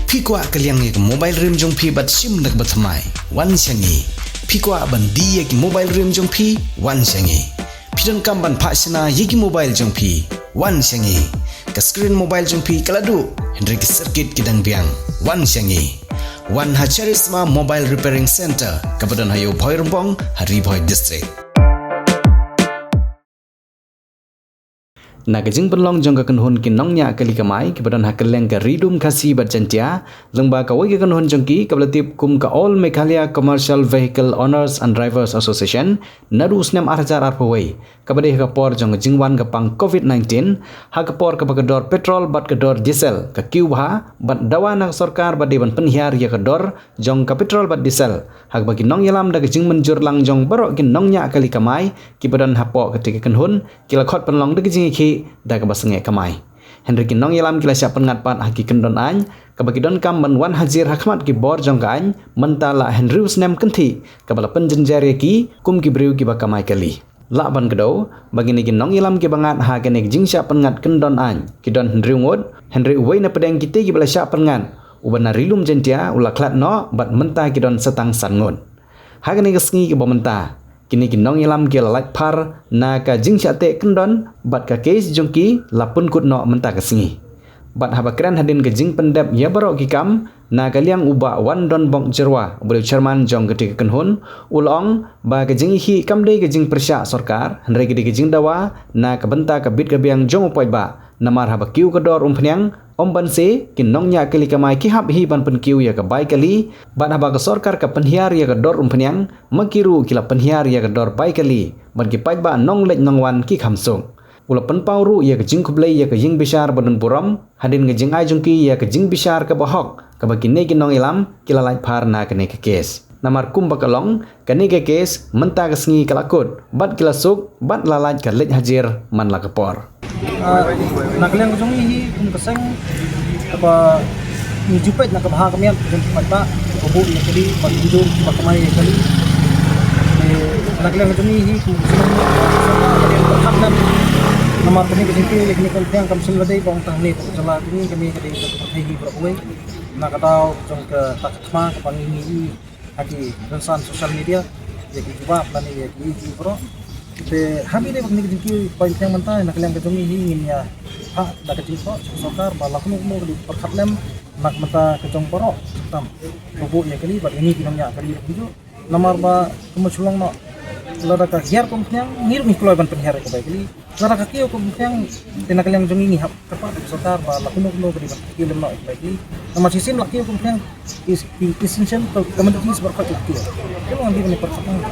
Phi kwa kaliang ek mobile rim jong phi bat sim nak batmai wan sangi. Phi kwa ban di ek mobile rim jong phi wan sangi. Pidon kam ban phasina yeki mobile jong phi wan sangi. Ka screen mobile jong phi kaladu Hendrik circuit kidang biang wan sangi. Wan Hacharisma Mobile Repairing Center Kabupaten Hayo Bhoi Rumpong Hari Bhoi District. Nagajing penlong jong ka kanhun ki nongnya kali kamai Kabupaten Hakeleng ka ridum kasi batjantia lengba ka wagi kanhun jong ki kabulatip kum ka All Meghalaya Commercial Vehicle Owners and Drivers Association naru snem arjar arpawai kabade ka por jong jingwan ka pang COVID-19 ha ka por ka bagador petrol bat ka dor diesel ka kiubha bat dawa nang sarkar bade ban penhiar ya ka dor jong ka petrol bat diesel ha bagi nong yalam da jing menjur lang jong barok ki nongnya kali kamai ki badan hapo ketika kanhun kila khot penlong da jing ki da ka basenge kamai Henry kinong yalam kila siap pengat pat haki kendon any kabagi don kam menwan hajir hakmat ki bor jong ka any mentala Henry usnem kenti kabala penjenjari ki kum ki briu ki bakamai kali la ban kedo bagi ni kinong yalam ki bangat ha kenek jing siap pengat kendon any ki don Henry ngot Henry uwai na pedeng kiti ki bala siap pengat ubana rilum jentia ula klat no bat menta ki don setang san ngot ha kenek sengi ki bomenta kini kinong yalam ki lalak par na ka jing syate kendon bat ka case jongki lapun kut no menta ka singi bat haba kran hadin ka jing pendep ya barok ki kam na kaliang uba wan don bong jerwa boleh chairman jong ketika kenhun ulong ba ka jing hi kam dei ka jing persya sarkar hendrai ka jing dawa na ka benta ka bit ka biang jong upoi ba namar haba kiu ka dor umpnyang om banse kinong nya kali kamai ki hab hi ban pen kiu ya ka bai kali ban haba ka sarkar ka penhiar ya ka dor umpnyang makiru kila penhiar ya ka dor bai kali ban ki pai ba nong lej nong wan ki khamsung ula pen pauru ya ka jing kublai ya ka jing bisar badun puram hadin ka jing ai jongki ya ka jing bisar ka bahok ka bagi ne kinong ilam kila lai par na ka ne ka kes namar kum bakalong ka ne ka kes menta ka sngi kalakut bat kila suk bat lalaj ka lej hajir man la ka por Nagaliang ko hi kung kasang apa ni jupet na kabaha kami ang pagpata kubo ni kali pagdudo pagkamay kali nagaliang ko hi kung kasang kaliang paghamnan nama kami kasi technical yang kami sila day bang tahni sala kami kami kali paghi bro nakataw jong ka takma ka pangini haki dansan social media jadi coba plan ya ki bro te habi de bakni ki point yang manta nak lang kadumi ingin ya ha da kecil ko sokar bala kuno di perkhatlem nak mata kecong poro tam bubu ya kali bad ini kinamnya kali itu namar ba kumusulang no lada ka hiar kom yang ngir mi kloy ban penhiar ko kali lada ka kiyo kom yang tenak lang jong ini hap tepat sokar bala kuno di film no kali nama sisim laki kom yang is essential to communities berkat itu kalau ngi ni perkhatlam